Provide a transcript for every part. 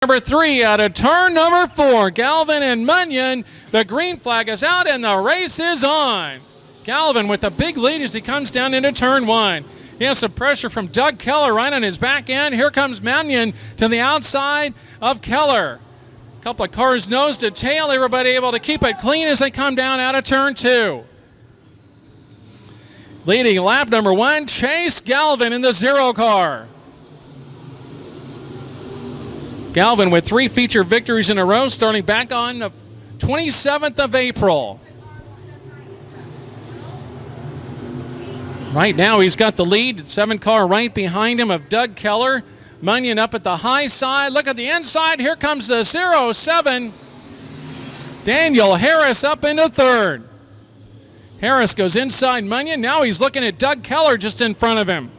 Number 3 out of turn number 4. Galvin and Munyon. The green flag is out and the race is on. Galvin with a big lead as he comes down into turn 1. He has some pressure from Doug Keller right on his back end. Here comes Munyon to the outside of Keller. A couple of cars nose to tail. Everybody able to keep it clean as they come down out of turn 2. Leading lap number 1, Chase Galvin in the 0 car. Galvin with 3 feature victories in a row, starting back on the 27th of April. Right now he's got the lead, 7 car right behind him of Doug Keller. Munyon up at the high side. Look at the inside. Here comes the 07. Daniel Harris up into 3rd. Harris goes inside Munyon. Now he's looking at Doug Keller just in front of him.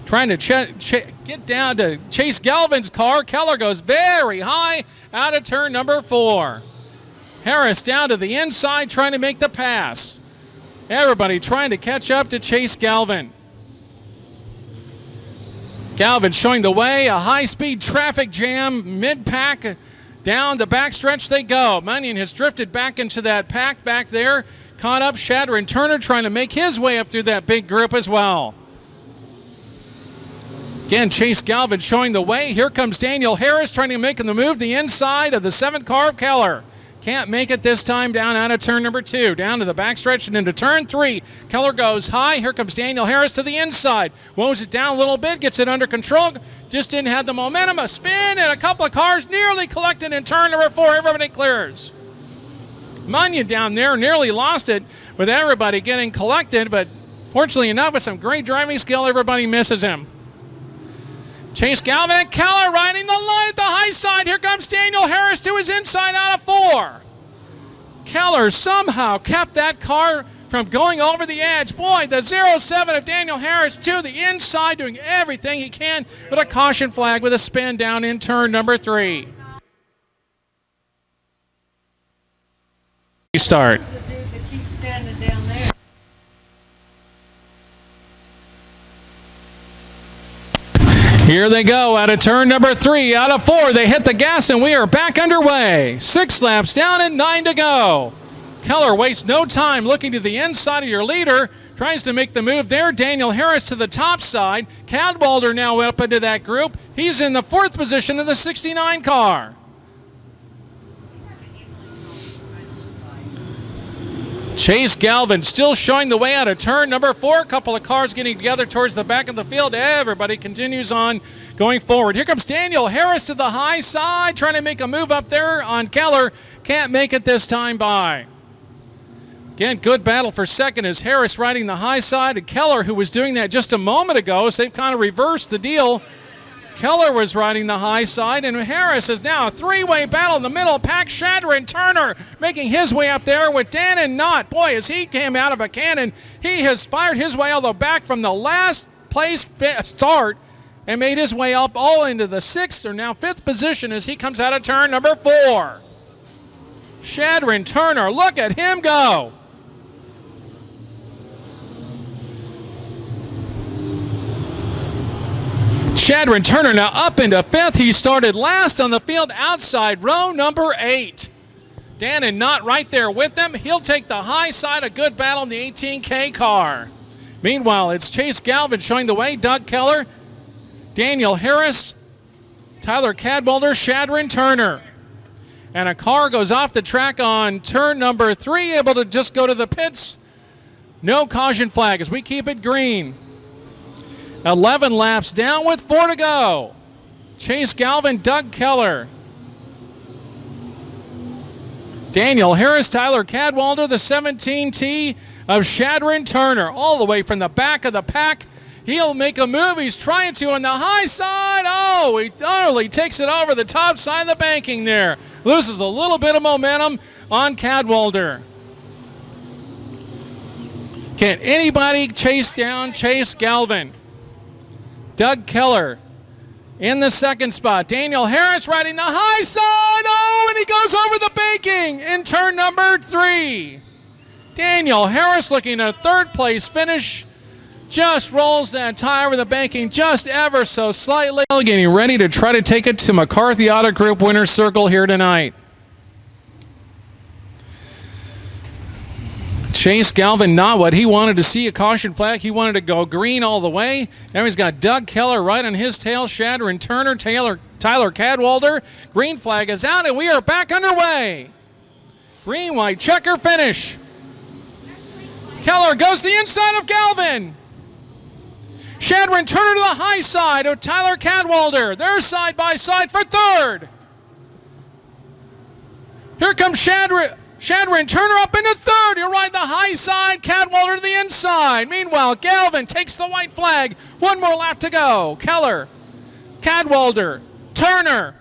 Trying to get down to Chase Galvin's car. Keller goes very high out of turn number 4. Harris down to the inside trying to make the pass. Everybody trying to catch up to Chase Galvin. Galvin showing the way. A high-speed traffic jam mid-pack. Down the backstretch they go. Munyon has drifted back into that pack back there. Caught up Shatter and Turner trying to make his way up through that big group as well. Again, Chase Galvin showing the way. Here comes Daniel Harris trying to make the move the inside of the 7th car of Keller. Can't make it this time down out of turn number 2. Down to the backstretch and into turn 3. Keller goes high. Here comes Daniel Harris to the inside. Woes it down a little bit. Gets it under control. Just didn't have the momentum. A spin and a couple of cars nearly collected in turn number 4. Everybody clears. Munyon down there nearly lost it with everybody getting collected. But fortunately enough, with some great driving skill, everybody misses him. Chase Galvin and Keller riding the line at the high side. Here comes Daniel Harris to his inside out of 4. Keller somehow kept that car from going over the edge. Boy, the 07 of Daniel Harris to the inside, doing everything he can with a caution flag with a spin down in turn number 3. Start. Here they go out of turn number 3. Out of 4, they hit the gas and we are back underway. 6 laps down and 9 to go. Keller wastes no time looking to the inside of your leader. Tries to make the move there. Daniel Harris to the top side. Cadwalder now up into that group. He's in the 4th position of the 69 car. Chase Galvin still showing the way out of turn number 4. A couple of cars getting together towards the back of the field. Everybody continues on going forward. Here comes Daniel Harris to the high side, trying to make a move up there on Keller. Can't make it this time by. Again, good battle for second as Harris riding the high side, and Keller, who was doing that just a moment ago, so they've kind of reversed the deal. Keller was riding the high side, and Harris is now a 3-way battle in the middle. Pack Shatter and Turner making his way up there with Dan and Knott. Boy, as he came out of a cannon, he has fired his way all the back from the last place start and made his way up all into the 6th or now 5th position as he comes out of turn number 4. Shatter and Turner, look at him go. Shadron Turner now up into 5th. He started last on the field outside row number 8. Dan and Knott right there with them. He'll take the high side. A good battle in the 18K car. Meanwhile, it's Chase Galvin showing the way. Doug Keller, Daniel Harris, Tyler Cadwalder, Shadron Turner. And a car goes off the track on turn number 3, able to just go to the pits. No caution flag as we keep it green. 11 laps down with 4 to go. Chase Galvin, Doug Keller. Daniel Harris, Tyler Cadwalder, the 17T of Shadron Turner, all the way from the back of the pack. He'll make a move. He's trying to on the high side. Oh, he totally takes it over the top side of the banking there. Loses a little bit of momentum on Cadwalder. Can anybody chase down Chase Galvin? Doug Keller in the 2nd spot. Daniel Harris riding the high side. Oh, and he goes over the banking in turn number 3. Daniel Harris looking at a 3rd place finish. just rolls that tire over the banking just ever so slightly. Getting ready to try to take it to McCarthy Auto Group winner's circle here tonight. Chase Galvin, not what he wanted to see, a caution flag. He wanted to go green all the way. Now he's got Doug Keller right on his tail, Shadron Turner, Tyler Cadwalder. Green flag is out, and we are back underway. Green, white, checker finish. Keller goes to the inside of Galvin. Shadron Turner to the high side of Tyler Cadwalder. They're side by side for third. Here comes Shadron Turner up into third. You're right, the high side. Cadwalder to the inside. Meanwhile, Galvin takes the white flag. One more lap to go. Keller, Cadwalder, Turner.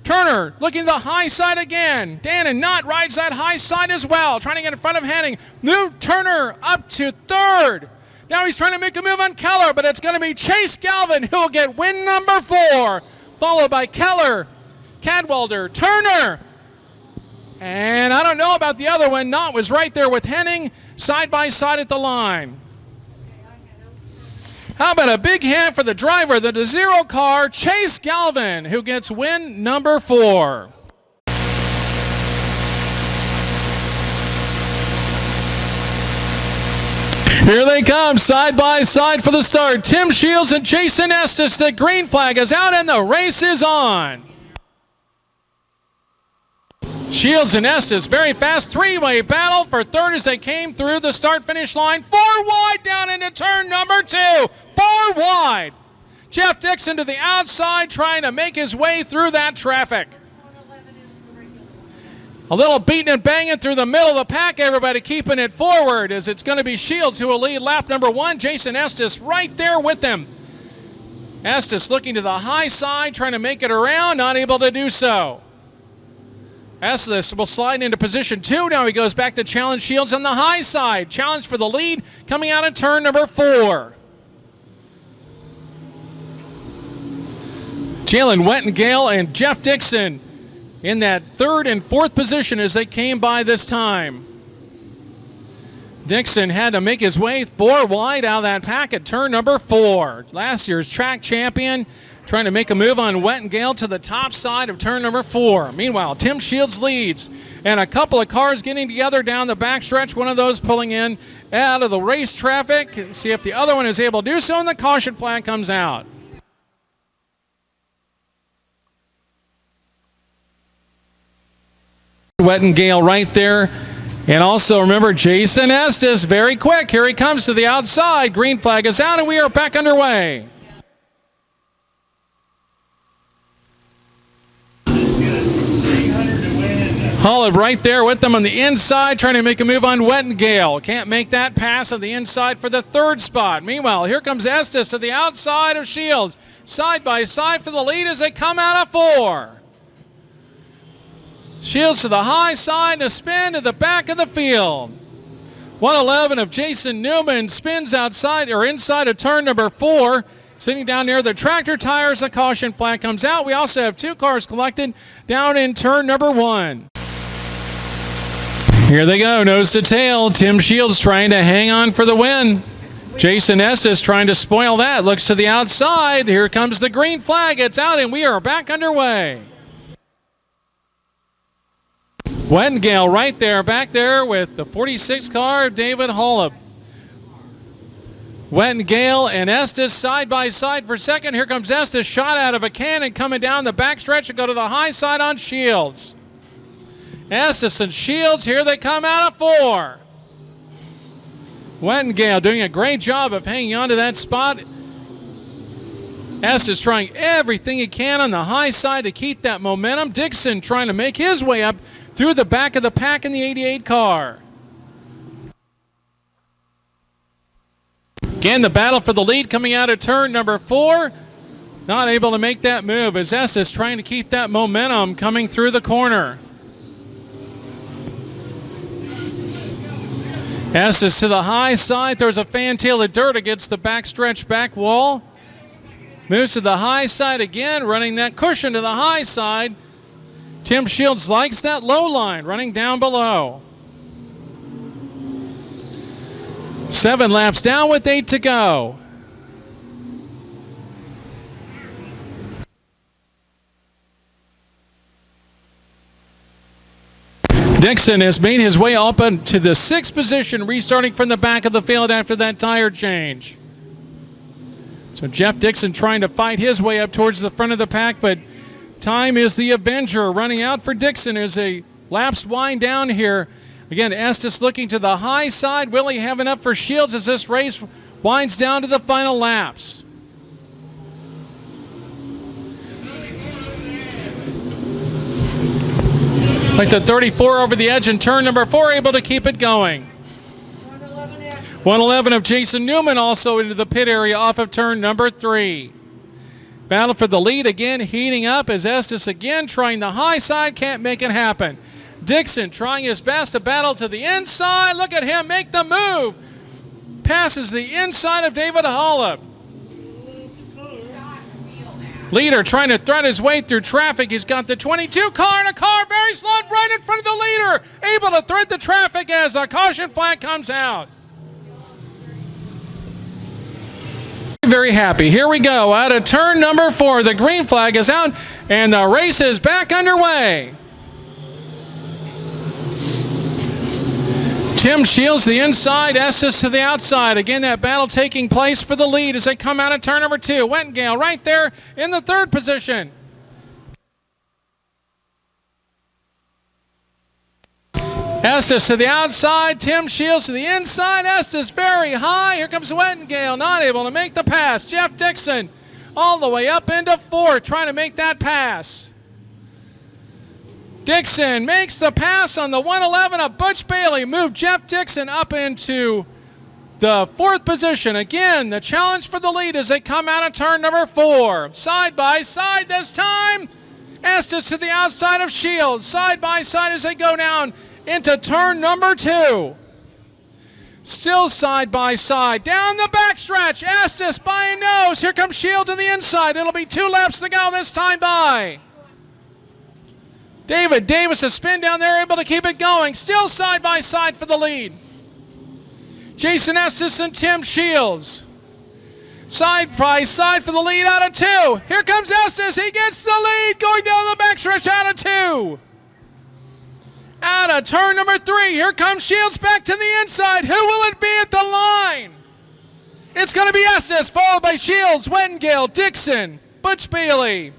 Turner looking to the high side again. Dannon Knott rides that high side as well, trying to get in front of Henning. New Turner up to third. Now he's trying to make a move on Keller, but it's going to be Chase Galvin who will get win number 4, followed by Keller, Cadwalder, Turner. And I don't know about the other one. Knott was right there with Henning, side by side at the line. How about a big hand for the driver, the DeZero car, Chase Galvin, who gets win number 4. Here they come, side by side for the start. Tim Shields and Jason Estes. The green flag is out and the race is on. Shields and Estes, very fast three-way battle for third as they came through the start-finish line. 4 wide down into turn number 2. 4 wide. Jeff Dixon to the outside trying to make his way through that traffic. A little beating and banging through the middle of the pack, everybody keeping it forward as it's going to be Shields who will lead lap number 1. Jason Estes right there with him. Estes looking to the high side, trying to make it around, not able to do so. Estes will slide into position 2. Now he goes back to challenge Shields on the high side. Challenge for the lead coming out of turn number 4. Jalen Wettengale and Jeff Dixon in that 3rd and 4th position as they came by this time. Dixon had to make his way 4 wide out of that pack at turn number 4. Last year's track champion trying to make a move on Wettengale to the top side of turn number 4. Meanwhile, Tim Shields leads, and a couple of cars getting together down the backstretch, one of those pulling in out of the race traffic. See if the other one is able to do so, and the caution flag comes out. Wettengale right there. And also remember Jason Estes, very quick. Here he comes to the outside. Green flag is out, and we are back underway. Holland right there with them on the inside, trying to make a move on Wettengale. Can't make that pass on the inside for the 3rd spot. Meanwhile, here comes Estes to the outside of Shields. Side by side for the lead as they come out of 4. Shields to the high side and a spin to the back of the field. 111 of Jason Newman spins outside or inside of turn number 4. Sitting down near the tractor tires, the caution flag comes out. We also have 2 cars collected down in turn number 1. Here they go, nose to tail. Tim Shields trying to hang on for the win. Jason Estes trying to spoil that. Looks to the outside. Here comes the green flag. It's out, and we are back underway. Wettengale right there, back there with the 46 car, David Holub. Wettengale and Estes side by side for second. Here comes Estes, shot out of a cannon coming down the backstretch and go to the high side on Shields. Estes and Shields, here they come out of 4. Wettengale doing a great job of hanging on to that spot. Estes trying everything he can on the high side to keep that momentum. Dixon trying to make his way up through the back of the pack in the 88 car. Again, the battle for the lead coming out of turn number 4. Not able to make that move as Estes trying to keep that momentum coming through the corner. Estes to the high side, throws a fantail of dirt against the backstretch back wall. Moves to the high side again, running that cushion to the high side. Tim Shields likes that low line, running down below. 7 laps down with 8 to go. Dixon has made his way up into the 6th position, restarting from the back of the field after that tire change. So Jeff Dixon trying to fight his way up towards the front of the pack, but time is the avenger. Running out for Dixon as a laps wind down here. Again, Estes looking to the high side. Will he have enough for Shields as this race winds down to the final laps? Like the 34 over the edge in turn number 4, able to keep it going. 111 of Jason Newman also into the pit area off of turn number 3. Battle for the lead again heating up as Estes again trying the high side, can't make it happen. Dixon trying his best to battle to the inside. Look at him make the move. Passes the inside of David Hollop. Leader trying to thread his way through traffic. He's got the 22 car and a car very slow right in front of the leader. Able to thread the traffic as a caution flag comes out. Very happy. Here we go. Out of turn number 4, the green flag is out and the race is back underway. Tim Shields the inside, Estes to the outside. Again, that battle taking place for the lead as they come out of turn number 2. Wettengale right there in the 3rd position. Estes to the outside, Tim Shields to the inside. Estes very high. Here comes Wettengale, not able to make the pass. Jeff Dixon all the way up into 4th, trying to make that pass. Dixon makes the pass on the 111 of Butch Bailey. Moved Jeff Dixon up into the 4th position. Again, the challenge for the lead as they come out of turn number 4. Side by side this time. Estes to the outside of Shields. Side by side as they go down into turn number 2. Still side by side. Down the backstretch. Estes by a nose. Here comes Shields to the inside. It'll be 2 laps to go this time by. David Davis, a spin down there, able to keep it going. Still side by side for the lead. Jason Estes and Tim Shields. Side by side for the lead out of 2. Here comes Estes. He gets the lead going down the backstretch out of 2. Out of turn number 3. Here comes Shields back to the inside. Who will it be at the line? It's going to be Estes, followed by Shields, Wettengale, Dixon, Butch Bailey,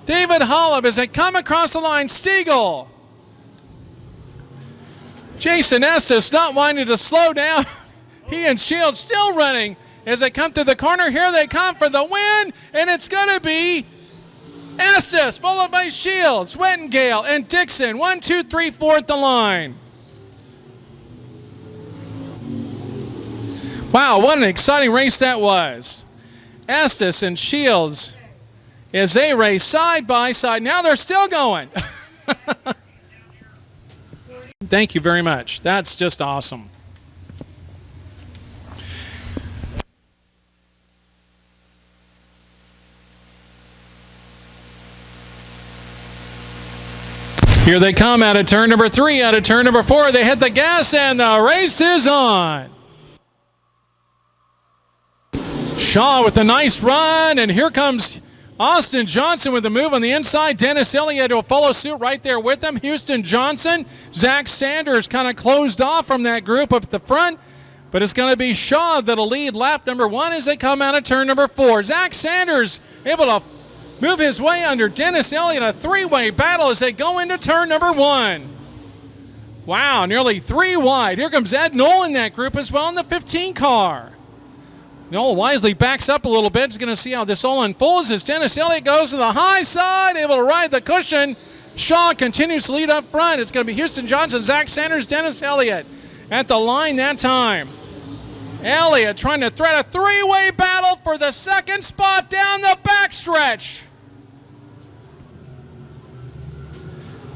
David Hollop as they come across the line. Stiegel. Jason Estes not wanting to slow down. He and Shields still running as they come through the corner. Here they come for the win, and it's going to be Estes, followed by Shields, Wettengale, and Dixon. 1, 2, 3, 4 at the line. Wow, what an exciting race that was. Estes and Shields as they race side by side. Now they're still going. Thank you very much. That's just awesome. Here they come out of turn number 3, out of turn number 4. They hit the gas and the race is on. Shaw with a nice run, and here comes Austin Johnson with a move on the inside. Dennis Elliott will follow suit right there with them. Houston Johnson, Zach Sanders kind of closed off from that group up at the front, but it's going to be Shaw that'll lead lap number 1 as they come out of turn number 4. Zach Sanders able to move his way under Dennis Elliott, a 3-way battle as they go into turn number 1. Wow, nearly 3 wide. Here comes Ed Knoll in that group as well in the 15 car. Noel Wisely backs up a little bit. He's going to see how this all unfolds as Dennis Elliott goes to the high side, able to ride the cushion. Shaw continues to lead up front. It's going to be Houston Johnson, Zach Sanders, Dennis Elliott at the line that time. Elliott trying to thread a 3-way battle for the 2nd spot down the backstretch.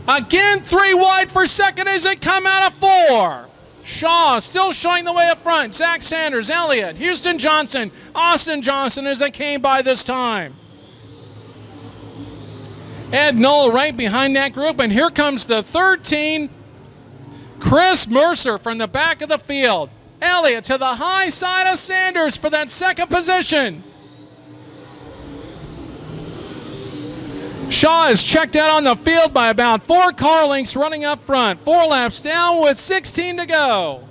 Again, 3 wide for 2nd as they come out of 4. Shaw still showing the way up front. Zach Sanders, Elliott, Houston Johnson, Austin Johnson as they came by this time. Ed Knoll right behind that group, and here comes the 13, Chris Mercer from the back of the field. Elliott to the high side of Sanders for that 2nd position. Shaw is checked out on the field by about 4 car lengths running up front. 4 laps down with 16 to go.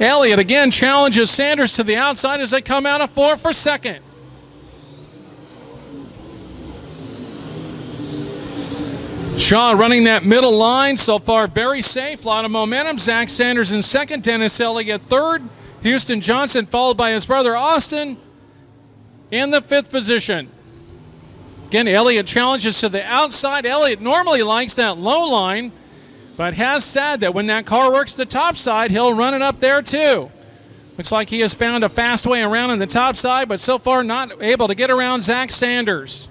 Elliott again challenges Sanders to the outside as they come out of 4 for second. Shaw running that middle line so far, very safe, a lot of momentum. Zach Sanders in second, Dennis Elliott third, Houston Johnson followed by his brother Austin in the 5th position. Again, Elliott challenges to the outside. Elliott normally likes that low line, but has said that when that car works the top side, he'll run it up there too. Looks like he has found a fast way around on the top side, but so far not able to get around Zach Sanders.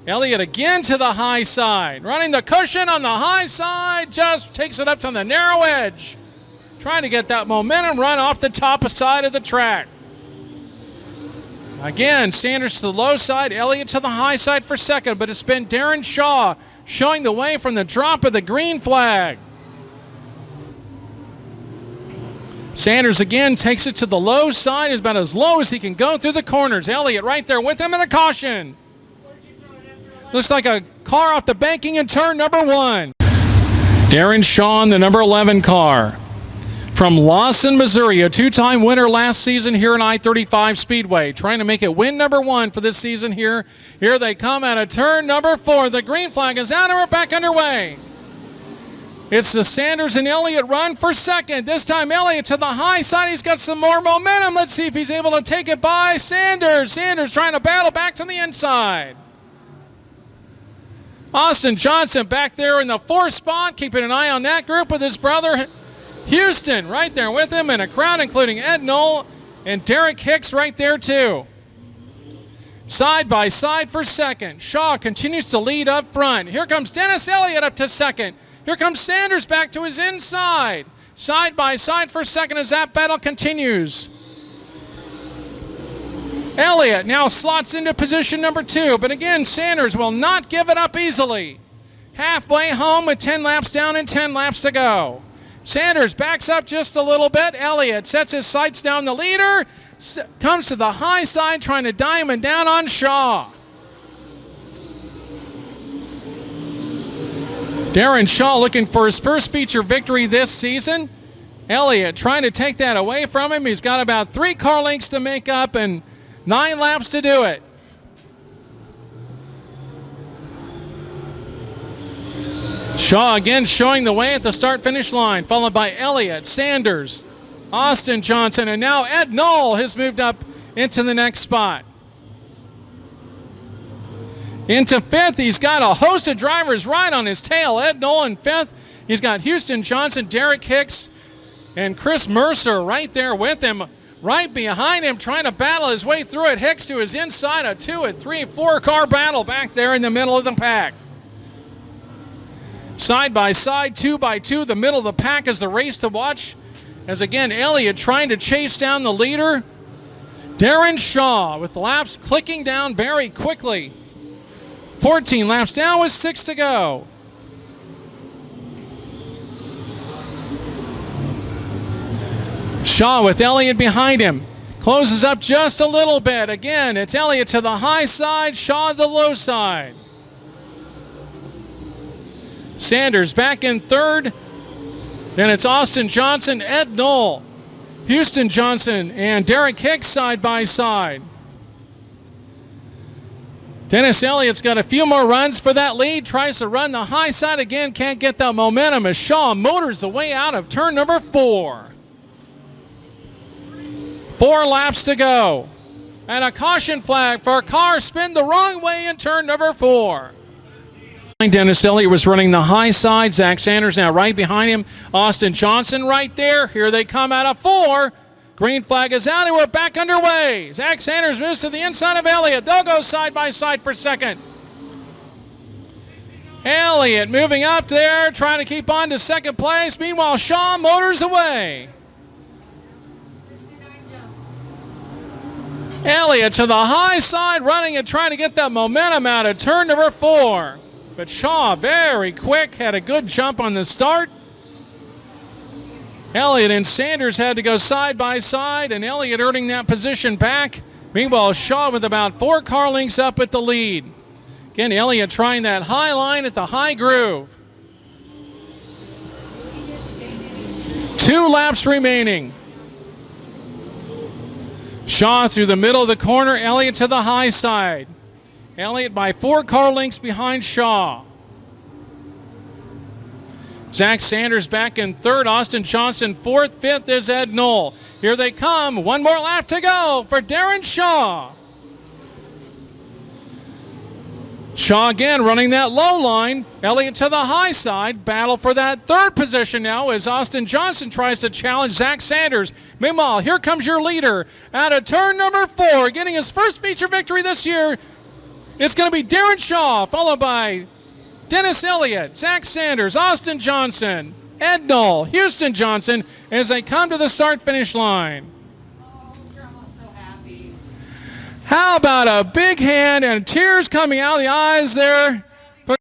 Elliott again to the high side. Running the cushion on the high side, just takes it up to the narrow edge. Trying to get that momentum run off the top side of the track. Again, Sanders to the low side, Elliott to the high side for second, but it's been Darren Shaw showing the way from the drop of the green flag. Sanders again takes it to the low side, is about as low as he can go through the corners. Elliott right there with him and a caution. Looks like a car off the banking in turn number 1. Darren Shaw in the number 11 car. From Lawson, Missouri, a 2-time winner last season here in I-35 Speedway. Trying to make it win number 1 for this season here. Here they come out of turn number 4. The green flag is out and we're back underway. It's the Sanders and Elliott run for second. This time Elliott to the high side. He's got some more momentum. Let's see if he's able to take it by Sanders. Sanders trying to battle back to the inside. Austin Johnson back there in the 4th spot, keeping an eye on that group with his brother Houston right there with him, and a crowd including Ed Knoll and Derek Hicks right there too. Side by side for second. Shaw continues to lead up front. Here comes Dennis Elliott up to second. Here comes Sanders back to his inside. Side by side for second as that battle continues. Elliott now slots into position number 2, but again, Sanders will not give it up easily. Halfway home with 10 laps down and 10 laps to go. Sanders backs up just a little bit. Elliott sets his sights down the leader, comes to the high side trying to diamond down on Shaw. Darren Shaw looking for his first feature victory this season. Elliott trying to take that away from him. He's got about 3 car lengths to make up and 9 laps to do it. Shaw again showing the way at the start-finish line, followed by Elliott, Sanders, Austin Johnson, and now Ed Knoll has moved up into the next spot. Into 5th, he's got a host of drivers right on his tail. Ed Knoll in 5th. He's got Houston Johnson, Derek Hicks, and Chris Mercer right there with him. Right behind him, trying to battle his way through it. Hicks to his inside, a 2, a 3, 4 car battle back there in the middle of the pack. Side by side, 2 by 2, the middle of the pack is the race to watch. As again, Elliott trying to chase down the leader. Darren Shaw with the laps clicking down very quickly. 14 laps down with 6 to go. Shaw with Elliott behind him. Closes up just a little bit. Again, it's Elliott to the high side, Shaw to the low side. Sanders back in 3rd. Then it's Austin Johnson, Ed Knoll, Houston Johnson, and Derek Hicks side by side. Dennis Elliott's got a few more runs for that lead. Tries to run the high side again. Can't get that momentum as Shaw motors the way out of turn number 4. 4 laps to go. And a caution flag for a car spin the wrong way in turn number 4. Dennis Elliott was running the high side. Zach Sanders now right behind him. Austin Johnson right there. Here they come out of 4. Green flag is out and we're back underway. Zach Sanders moves to the inside of Elliott. They'll go side by side for second. Elliott moving up there, trying to keep on to second place. Meanwhile, Shaw motors away. Elliott to the high side, running and trying to get that momentum out of turn number 4. But Shaw, very quick, had a good jump on the start. Elliott and Sanders had to go side by side, and Elliott earning that position back Meanwhile, Shaw with about 4 car lengths up at the lead. Again, Elliott trying that high line at the high groove. 2 laps remaining. Shaw through the middle of the corner, Elliott to the high side. Elliott by 4 car lengths behind Shaw. Zach Sanders back in third, Austin Johnson fourth, fifth is Ed Knoll. Here they come, 1 more lap to go for Darren Shaw. Shaw again running that low line. Elliott to the high side. Battle for that third position now as Austin Johnson tries to challenge Zach Sanders. Meanwhile, here comes your leader out of turn number 4, getting his first feature victory this year. It's going to be Darren Shaw, followed by Dennis Elliott, Zach Sanders, Austin Johnson, Ed Knoll, Houston Johnson as they come to the start-finish line. How about a big hand and tears coming out of the eyes there